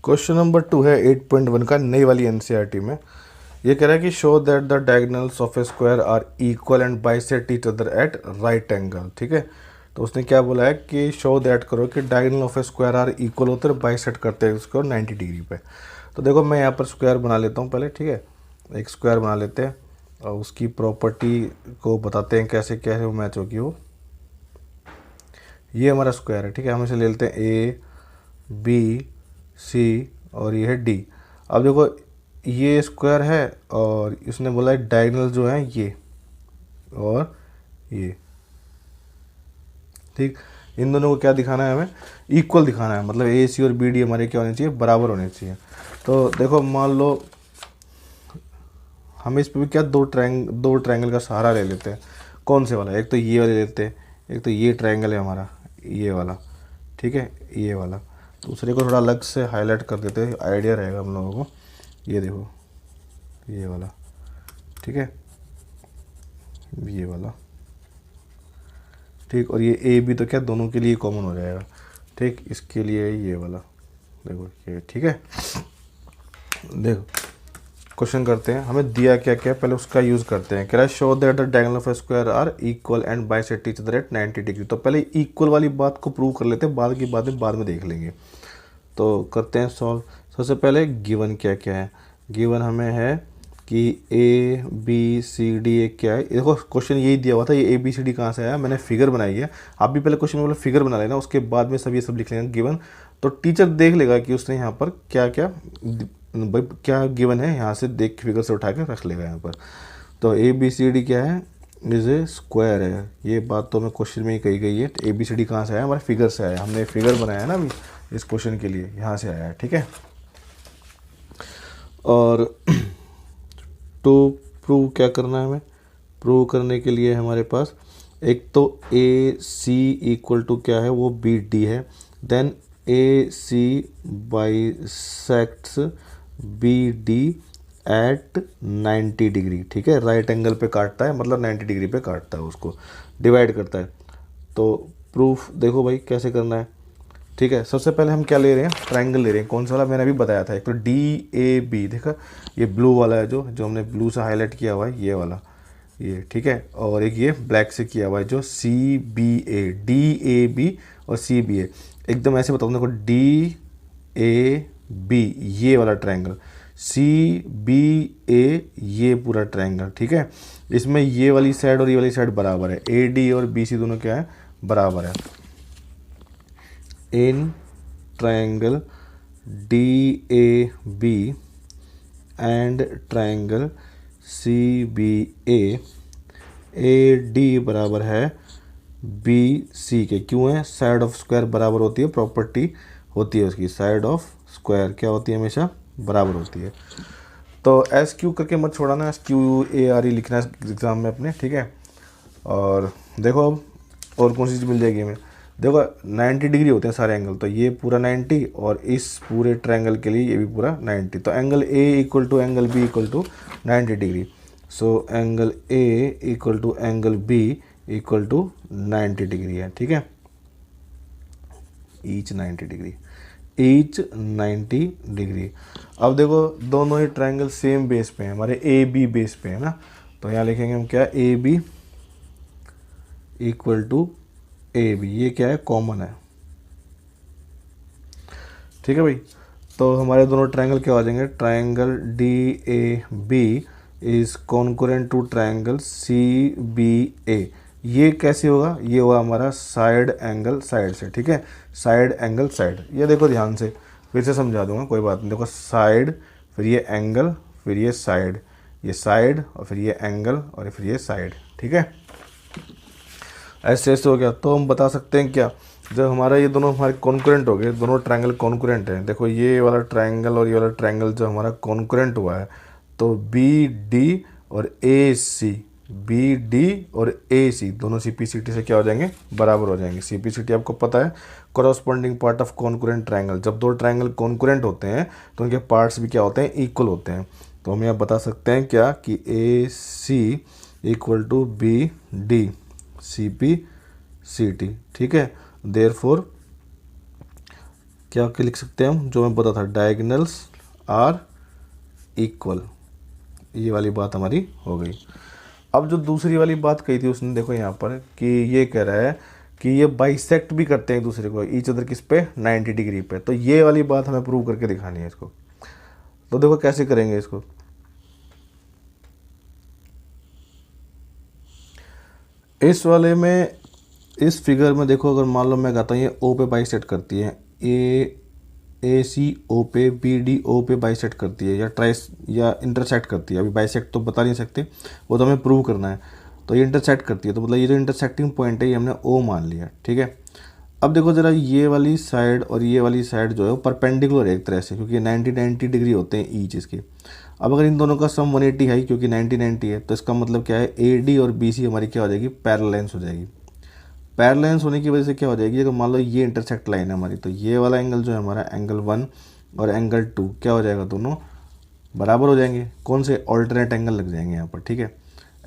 Question number 2 है 8.1 का, नई वाली एनसीईआरटी में। ये कह रहा है कि show that the diagonals of a square are equal and bisect each other at right angle. ठीक है, तो उसने क्या बोला है कि शो दैट करो कि diagonal of a square are equal होते हैं, बाइसेक्ट करते हैं उसको 90 डिग्री पे। तो देखो मैं यहाँ पर स्क्वायर बना लेता हूँ पहले। ठीक है, एक स्क्वायर बना लेते हैं और उसकी प्रॉपर्टी को बताते हैं कैसे कैसे वो मैच होगी। वो ये हमारा स्क्वायर है। ठीक है, हम इसे ले लेते हैं ए बी सी और ये है डी। अब देखो ये स्क्वायर है और इसने बोला है डायगोनल जो है ये और ये। ठीक, इन दोनों को क्या दिखाना है, हमें इक्वल दिखाना है, मतलब ए सी और बी डी हमारे क्या होने चाहिए, बराबर होने चाहिए। तो देखो मान लो हम इस पे भी क्या दो ट्रायंगल का सहारा ले लेते हैं। कौन से वाला, एक तो ये वाले लेते हैं, एक तो ये ट्रायंगल है हमारा ये वाला। ठीक है, ये वाला। दूसरे को थोड़ा अलग से हाईलाइट कर देते हैं, आइडिया रहेगा हम लोगों को। ये देखो ये वाला। ठीक है, ये वाला। ठीक, और ये ए बी तो क्या दोनों के लिए कॉमन हो जाएगा। ठीक, इसके लिए ये वाला देखो ये। ठीक है, देखो क्वेश्चन करते हैं, हमें दिया क्या क्या पहले उसका यूज़ करते हैं। कह रहा है show that the diagonal of a square are equal and bisect each other at 90 degree. तो पहले इक्वल वाली बात को प्रूव कर लेते हैं, बाद की बातें बाद में देख लेंगे। तो करते हैं सॉल्व। सबसे पहले गिवन क्या क्या है। गिवन हमें है कि A B C D A क्या है। देखो क्वेश्चन यही दिया हुआ था, ये ए बी सी डी कहाँ से आया, मैंने फिगर बनाई है। आप भी पहले क्वेश्चन में बोले फिगर बना लेना, उसके बाद में सब ये सब लिख लेंगे गिवन। तो टीचर देख लेगा कि उसने यहाँ पर क्या क्या भाई क्या गिवन है, यहाँ से देख फिगर से उठा के रख लेगा यहाँ पर। तो ए बी सी डी क्या है, इज ए स्क्वायर है। ये बात तो हमें क्वेश्चन में ही कही गई है। ए बी सी डी कहाँ से आया, हमारे फिगर से आया। हमने फिगर बनाया है ना अभी इस क्वेश्चन के लिए, यहाँ से आया है। ठीक है, और टू प्रूव क्या करना है हमें, प्रूव करने के लिए हमारे पास एक तो ए सी इक्वल टू क्या है, वो बी डी है। Then A C bisects B D at 90 degree. ठीक है, राइट एंगल पे काटता है, मतलब 90 डिग्री पे काटता है, उसको डिवाइड करता है। तो प्रूफ देखो भाई कैसे करना है। ठीक है, सबसे पहले हम क्या ले रहे हैं, ट्रायंगल ले रहे हैं। कौन सा वाला, मैंने अभी बताया था, एक तो डी ए बी। देखा ये ब्लू वाला है, जो हमने ब्लू से हाईलाइट किया हुआ है, ये वाला ये। ठीक है, और एक ये ब्लैक से किया हुआ है जो C B A, D A B और सी बी ए। एकदम ऐसे बताऊँ देखो, डी ए बी ये वाला ट्रायंगल, सी बी ए ये पूरा ट्रायंगल। ठीक है, इसमें ये वाली साइड और ये वाली साइड बराबर है। ए डी और बी सी दोनों क्या है, बराबर है। In triangle D A B and triangle C B A D बराबर है बी सी के। क्यों है, साइड ऑफ स्क्वायर बराबर होती है, प्रॉपर्टी होती है उसकी, साइड ऑफ स्क्वायर क्या होती है, हमेशा बराबर होती है। तो एस क्यू करके मत छोड़ाना, S Q A R E लिखना है एग्ज़ाम में अपने। ठीक है, और देखो अब और कौन सी चीज़ मिल जाएगी हमें। देखो 90 डिग्री होते हैं सारे एंगल, तो ये पूरा 90 और इस पूरे ट्रायंगल के लिए ये भी पूरा 90। तो angle A equal to angle B equal to 90 degree. So angle A equal to angle B equal to 90 degree है। ठीक है, ईच 90 डिग्री, ईच 90 डिग्री। अब देखो दोनों ही ट्रायंगल सेम बेस पे हैं, हमारे ए बी बेस पे है ना। तो यहाँ लिखेंगे हम क्या, A B equal to A B, ये क्या है, कॉमन है। ठीक है भाई, तो हमारे दोनों ट्रायंगल क्या हो जाएंगे, triangle D A B is concurrent to triangle C B A. ये कैसे होगा, ये होगा हमारा साइड एंगल साइड से। ठीक है, साइड एंगल साइड। ये देखो ध्यान से, फिर से समझा दूंगा, कोई बात नहीं। देखो साइड, फिर ये एंगल, फिर ये साइड, ये साइड और फिर ये एंगल और फिर ये साइड। ठीक है, ऐसे ऐसे हो गया। तो हम बता सकते हैं क्या, जब हमारा ये दोनों हमारे कॉन्करेंट हो गए, दोनों ट्रायंगल कॉन्करेंट हैं। देखो ये वाला ट्रायंगल और ये वाला ट्रायंगल जो हमारा कॉन्करेंट हुआ है, तो बी डी और ए सी, बी डी और ए सी दोनों सी पी सी टी से क्या हो जाएंगे, बराबर हो जाएंगे। सी पी सी टी आपको पता है, corresponding part of concurrent triangle. जब दो ट्रायंगल कॉन्करेंट होते हैं तो उनके पार्ट्स भी क्या होते हैं, इक्वल होते हैं। तो हम यहाँ बता सकते हैं क्या कि A C equal to B D C P C T. ठीक है, देयरफॉर क्या क्या लिख सकते हैं हम, जो मैं बता था, डायगोनल्स आर इक्वल, ये वाली बात हमारी हो गई। अब जो दूसरी वाली बात कही थी उसने, देखो यहाँ पर कि ये कह रहा है कि ये बाइसेक्ट भी करते हैं एक दूसरे को, ईच अदर किस पे, 90 डिग्री पे। तो ये वाली बात हमें प्रूव करके दिखानी है इसको। तो देखो कैसे करेंगे इसको। इस वाले में, इस फिगर में देखो, अगर मान लो मैं कहता हूँ ये ओ पे बाइसेक्ट करती है, ए सी ओ पे, बी डी ओ पे बाइसेक्ट करती है, या ट्राइस या इंटरसेक्ट करती है। अभी बाइसेक्ट तो बता नहीं सकते, वो तो हमें प्रूव करना है। तो ये इंटरसेक्ट करती है, तो मतलब ये जो इंटरसेक्टिंग पॉइंट है ये हमने ओ मान लिया, ठीक है। अब देखो ज़रा, ये वाली साइड और ये वाली साइड जो है वो परपेंडिकुलर है एक तरह से, क्योंकि 90 डिग्री होते हैं ईच इसके। अब अगर इन दोनों का सम 180 है, क्योंकि 90 है, तो इसका मतलब क्या है, ए डी और बी सी हमारी क्या हो जाएगी, पैरेलल हो जाएगी। पैरेलल होने की वजह से क्या हो जाएगी, अगर मान लो ये इंटरसेक्ट लाइन है हमारी, तो ये वाला एंगल जो है हमारा एंगल 1 और एंगल 2 क्या हो जाएगा, दोनों बराबर हो जाएंगे। कौन से, ऑल्टरनेट एंगल लग जाएंगे यहाँ पर, ठीक है।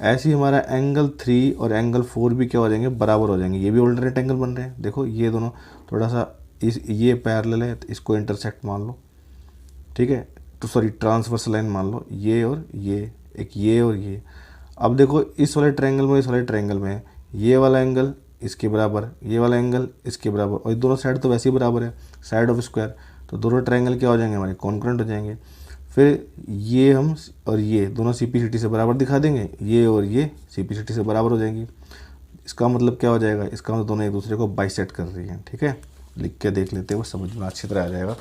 ऐसे ही हमारा एंगल 3 और एंगल 4 भी क्या हो जाएंगे, बराबर हो जाएंगे। ये भी ऑल्टरनेट एंगल बन रहे हैं। देखो ये दोनों थोड़ा सा, इस ये पैरेलल है तो इसको इंटरसेक्ट मान लो, ठीक है। तो सॉरी, ट्रांसवर्सल लाइन मान लो, ये और ये, एक ये और ये। अब देखो इस वाले ट्रायंगल में, इस वाले ट्रायंगल में ये वाला एंगल इसके बराबर, ये वाला एंगल इसके बराबर, और दोनों साइड तो वैसे ही बराबर है, साइड ऑफ स्क्वायर। तो दोनों ट्रायंगल क्या हो जाएंगे हमारे, कॉन्ग्रुएंट हो जाएंगे। फिर ये हम और ये दोनों CP/CT से बराबर दिखा देंगे, ये और ये CP/CT से बराबर हो जाएंगी। इसका मतलब क्या हो जाएगा, इसका मतलब दोनों एक दूसरे को बाइसेक्ट कर रही हैं, ठीक है। लिख के देख लेते हैं, वो समझ में अच्छी तरह आ जाएगा।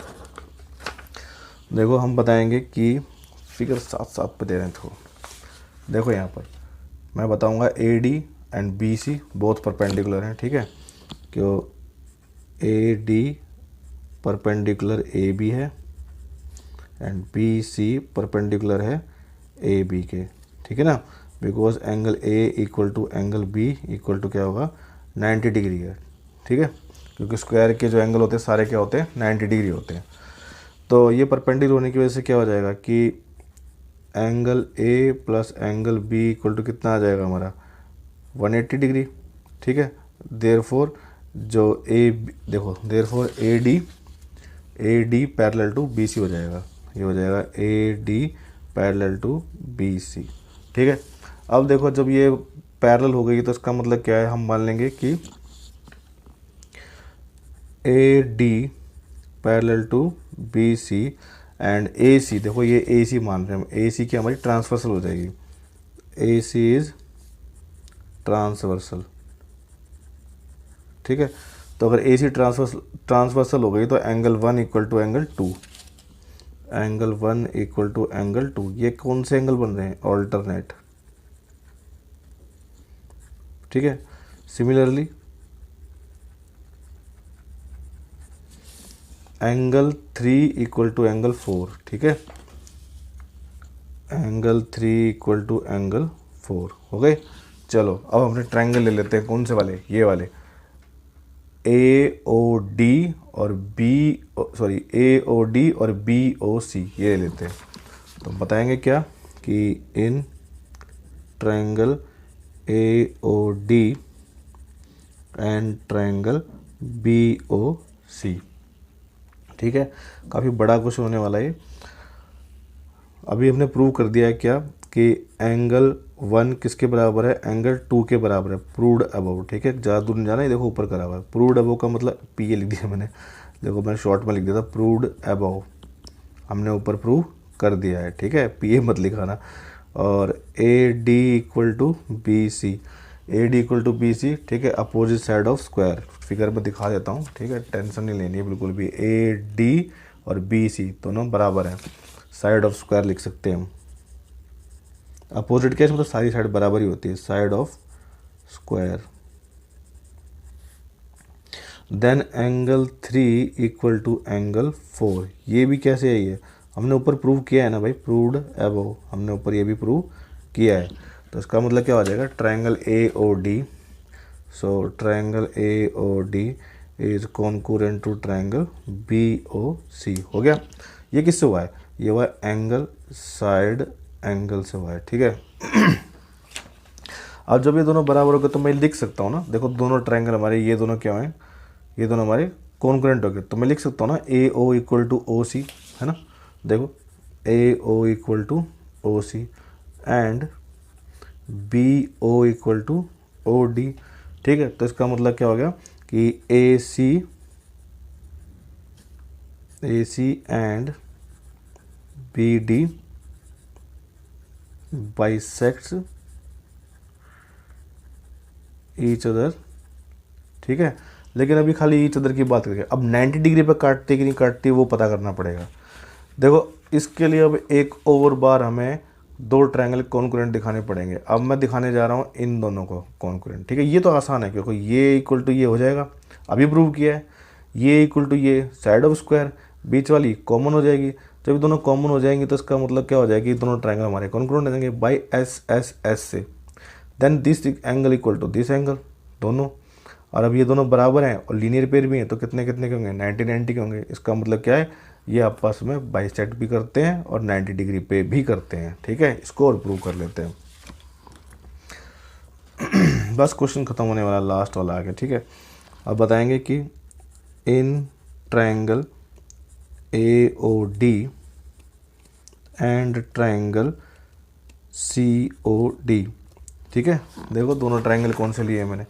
देखो हम बताएंगे कि फिगर साथ साथ पे दे रहे हैं। तो देखो यहाँ पर मैं बताऊंगा AD and BC both perpendicular हैं, ठीक है। क्यों, AD परपेंडिकुलर AB है एंड BC परपेंडिकुलर है AB के, ठीक है ना। Because angle A equal to angle B equal to क्या होगा, 90 डिग्री है, ठीक है। क्योंकि स्क्वायर के जो एंगल होते हैं सारे क्या होते हैं, 90 डिग्री होते हैं। तो ये परपेंडिकुलर होने की वजह से क्या हो जाएगा कि angle A plus angle B equal to कितना आ जाएगा हमारा, 180 डिग्री, ठीक है। देयरफॉर जो देखो therefore AD parallel to BC हो जाएगा। ये हो जाएगा AD पैरेलल टू BC, ठीक है। अब देखो जब ये पैरेलल हो गई तो इसका मतलब क्या है, हम मान लेंगे कि AD parallel to BC and AC, देखो ये AC मान रहे हैं हम, AC की हमारी ट्रांसवर्सल हो जाएगी, AC इज ट्रांसवर्सल, ठीक है। तो अगर AC ट्रांसवर्सल हो गई तो angle 1 equal to angle 2, angle 1 equal to angle 2, ये कौन से एंगल बन रहे हैं, ऑल्टरनेट, ठीक है। Similarly angle 3 equal to angle 4, ठीक है। एंगल 3 इक्वल टू एंगल 4 हो गए। चलो अब हमने ट्रायंगल ले लेते हैं, कौन से वाले, ये वाले AOD और AOD और BOC, ये ले लेते हैं। तो बताएंगे क्या कि in triangle AOD and triangle BOC, ठीक है। काफ़ी बड़ा क्वेश्चन होने वाला है। अभी हमने प्रूव कर दिया है क्या कि एंगल 1 किसके बराबर है, एंगल 2 के बराबर है, प्रूव्ड अबव, ठीक है। ज़्यादा दूर नहीं जाना है, देखो ऊपर करा हुआ है। प्रूव्ड अबव का मतलब PA लिख दिया मैंने, देखो मैंने शॉर्ट में लिख दिया था, प्रूव्ड अबव हमने ऊपर प्रूव कर दिया है, ठीक है। PA मत लिखाना। और AD equal to BC, AD equal to BC, ठीक है, opposite side of square, figure में दिखा देता हूँ, ठीक है, टेंशन नहीं लेनी है बिल्कुल भी। AD और BC दोनों बराबर हैं, साइड ऑफ स्क्वायर लिख सकते हैं हम। अपोजिट केस में तो सारी साइड बराबर ही होती है, side of square. Then angle 3 equal to angle 4, ये भी कैसे है, ये हमने ऊपर प्रूव किया है ना भाई, प्रूव्ड अबव, हमने ऊपर ये भी प्रूव किया है। तो इसका मतलब क्या हो जाएगा, triangle AOD, so triangle AOD is concurrent to triangle BOC, हो गया। ये किससे हुआ है, ये हुआ एंगल साइड एंगल से हुआ है, ठीक है। अब जब ये दोनों बराबर हो गए तो मैं लिख सकता हूँ ना, देखो दोनों ट्रायंगल हमारे, ये दोनों क्या हैं, ये दोनों हमारे कॉन्करेंट हो गए, तो मैं लिख सकता हूँ ना ए ओ इक्वल टू ओ सी, है ना। देखो A O equal to O C and B O equal to O D. ठीक है, तो इसका मतलब क्या हो गया कि A C and B D bisects each other. ठीक है, लेकिन अभी खाली ईच अदर की बात करें, अब 90 डिग्री पर काटती कि नहीं काटती वो पता करना पड़ेगा। देखो इसके लिए अब एक और बार हमें दो ट्रायंगल कॉन्करेंट दिखाने पड़ेंगे। अब मैं दिखाने जा रहा हूँ इन दोनों को कॉन्करेंट। ठीक है, ये तो आसान है क्योंकि ये इक्वल टू ये हो जाएगा, अभी प्रूव किया है। ये इक्वल टू ये साइड ऑफ स्क्वायर, बीच वाली कॉमन हो जाएगी। जब ये दोनों कॉमन हो जाएंगी तो इसका मतलब क्या हो जाएगी, दोनों ट्रायंगल हमारे कॉन्करेंट हो जाएंगे बाई एस एस एस से। Then this angle equal to this angle, दोनों। और अब ये दोनों बराबर हैं और लीनियर पेयर भी हैं, तो कितने कितने के होंगे, 90 90 के होंगे। इसका मतलब क्या है, ये आपस में बाइसेक्ट भी करते हैं और 90 डिग्री पे भी करते हैं। ठीक है, इसको और प्रूव कर लेते हैं। बस क्वेश्चन खत्म होने वाला, लास्ट वाला आ गया। ठीक है, अब बताएंगे कि in triangle A O D and triangle C O D. ठीक है, देखो दोनों ट्रायंगल कौन से लिए हैं मैंने,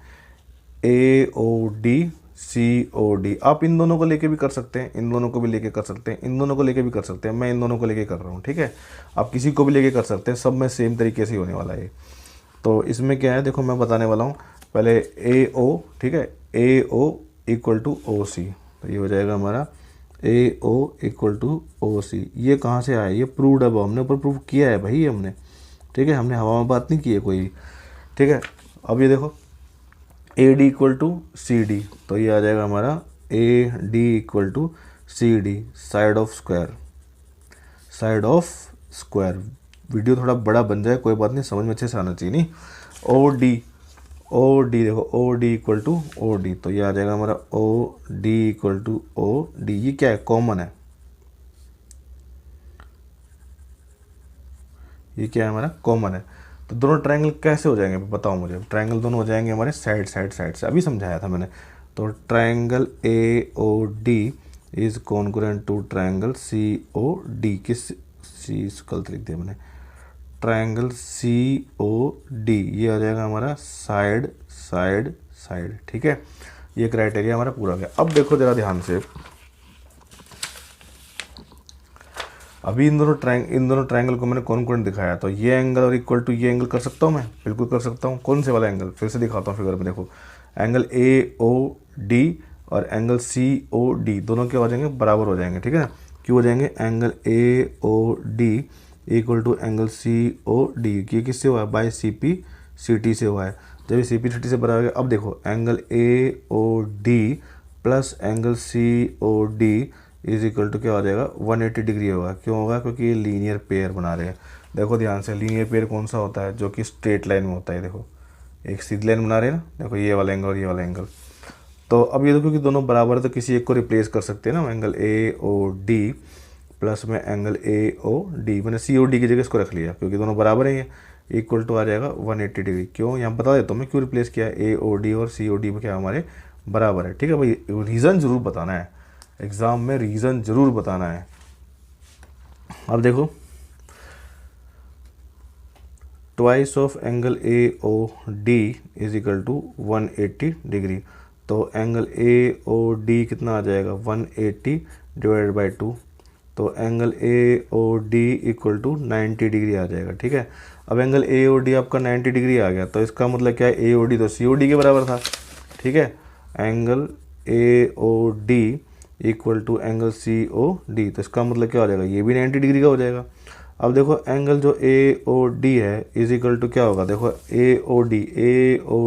ए O D C O D. आप इन दोनों को लेके भी कर सकते हैं, इन दोनों को भी लेके कर सकते हैं, इन दोनों को लेके भी कर सकते हैं। मैं इन दोनों को लेके कर रहा हूँ। ठीक है, आप किसी को भी लेके कर सकते हैं, सब में सेम तरीके से ही होने वाला है। तो इसमें क्या है, देखो मैं बताने वाला हूँ पहले ए ओ। ठीक है, ए ओ इक्वल टू ओ सी, तो ये हो जाएगा हमारा ए ओ इक्वल टू ओ सी। ये कहाँ से आया, ये प्रूव्ड है, हमने ऊपर प्रूव किया है भाई हमने। ठीक है, हमने हवा में बात नहीं की है कोई। ठीक है, अब ये देखो A D equal to C D, तो ये आ जाएगा हमारा A D equal to C D side of square, side of square. Video थोड़ा बड़ा बन जाए कोई बात नहीं, समझ में अच्छे से आना चाहिए। नहीं, ओ डी देखो O D equal to O D, तो ये आ जाएगा हमारा O D equal to O D. ये क्या है, कॉमन है, ये क्या है हमारा कॉमन है। तो दोनों ट्रायंगल कैसे हो जाएंगे बताओ मुझे। ट्रायंगल दोनों हो जाएंगे हमारे साइड साइड साइड से, अभी समझाया था मैंने। तो triangle A O D is concurrent to triangle C O D. किस सी गलत लिख दिया मैंने, ट्रायंगल सी ओ डी ये आ जाएगा हमारा साइड साइड साइड। ठीक है, ये क्राइटेरिया हमारा पूरा हो गया। अब देखो जरा ध्यान से, अभी इन दोनों ट्रायंगल को मैंने कॉन्करेंट दिखाया, तो ये एंगल और इक्वल टू ये एंगल कर सकता हूँ मैं, बिल्कुल कर सकता हूँ। कौन से वाला एंगल, फिर से दिखाता हूँ फिगर में। देखो एंगल ए ओ डी और एंगल सी ओ डी दोनों क्या हो जाएंगे, बराबर हो जाएंगे। ठीक है ना, क्यों हो जाएंगे, angle A O D equal to angle C O D. ये किससे हुआ है, by C P C T से हुआ है। जब ये सी पी सी टी से बराबर है, अब देखो angle A O D plus angle C O D is equal to क्या हो जाएगा, 180 डिग्री होगा। क्यों होगा, क्योंकि ये लीनियर पेयर बना रहे हैं। देखो ध्यान से, लीनियर पेयर कौन सा होता है, जो कि स्ट्रेट लाइन में होता है। देखो एक सीधी लाइन बना रहे हैं ना, देखो ये वाला एंगल और ये वाला एंगल। तो अब ये देखो कि दोनों बराबर है, तो किसी एक को रिप्लेस कर सकते हैं ना। Angle A O D plus में एंगल ए ओ डी, मैंने सी ओ डी की जगह इसको रख लिया क्योंकि दोनों बराबर हैं। ये इक्वल टू आ जाएगा 180 डिग्री। क्यों, यहाँ बता देता हूँ मैं क्यों रिप्लेस किया। ए ओ डी और सी ओ डी में क्या हमारे बराबर है। ठीक है भाई, रीज़न ज़रूर बताना है एग्ज़ाम में, रीज़न ज़रूर बताना है। अब देखो twice of angle A O D is equal to 180 degree. तो एंगल ए ओ डी कितना आ जाएगा, 180 डिवाइडेड बाई 2। तो angle A O D equal to 90 degree आ जाएगा। ठीक है, अब एंगल ए ओ डी आपका 90 डिग्री आ गया, तो इसका मतलब क्या है, ए ओ डी तो सी ओ डी के बराबर था। ठीक है, angle A O D equal to angle C O D, तो इसका मतलब क्या हो जाएगा, ये भी 90 डिग्री का हो जाएगा। अब देखो एंगल जो ए ओ डी है इज इक्वल टू क्या होगा, देखो ए ओ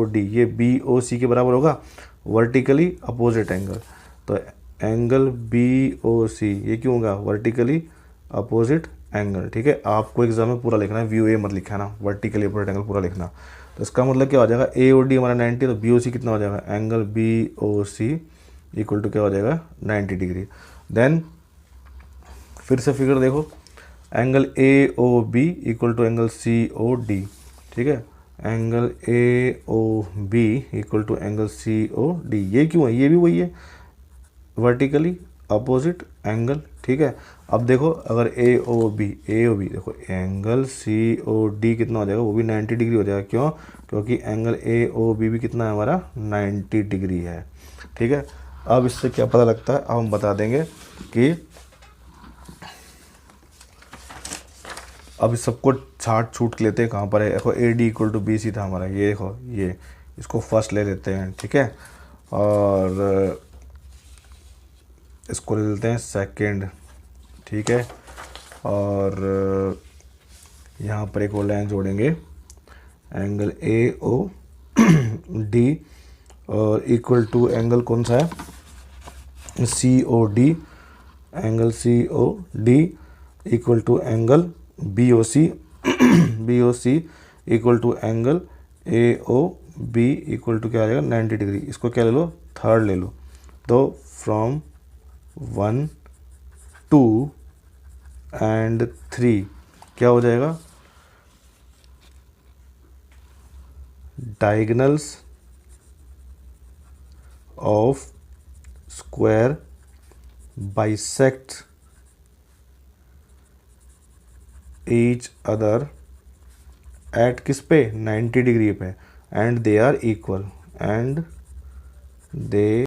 डी ये बी ओ सी के बराबर होगा, वर्टिकली अपोजिट एंगल। तो एंगल बी ओ सी ये क्यों होगा, वर्टिकली अपोजिट एंगल। ठीक है, आपको एग्जाम में पूरा लिखना है, व्यू ए मत लिखा ना, वर्टिकली अपोजिट एंगल पूरा लिखना। तो इसका मतलब क्या हो जाएगा, ए ओ डी हमारा 90, तो बी ओ सी कितना हो जाएगा, angle B O C equal to क्या हो जाएगा, 90 डिग्री। देन फिर से फिगर देखो, angle A O B equal to angle C O D. ठीक है, angle A O B equal to angle C O D, ये क्यों है, ये भी वही है, वर्टिकली अपोजिट एंगल, ठीक है। अब देखो अगर ए ओ बी देखो एंगल सी ओ डी कितना हो जाएगा, वो भी 90 डिग्री हो जाएगा। क्यों? क्योंकि एंगल ए ओ बी भी कितना है हमारा 90 डिग्री है, ठीक है। अब इससे क्या पता लगता है, अब हम बता देंगे कि अब इस सबको छाट छूट लेते हैं कहाँ पर है। देखो A D equal to B C था हमारा, ये देखो ये इसको फर्स्ट ले लेते हैं, ठीक है, और इसको ले लेते हैं सेकंड, ठीक है, और यहाँ पर एक और लाइन जोड़ेंगे एंगल ए ओ डी और इक्वल टू एंगल कौन सा है C O D, angle C O D equal to angle B O C B O C equal to angle A O B equal to क्या आ जाएगा 90 degree. इसको क्या ले लो, थर्ड ले लो। तो फ्रॉम 1 2 एंड 3 क्या हो जाएगा, diagonals of square bisect each other at किस पे 90 डिग्री पे, and they are equal, and they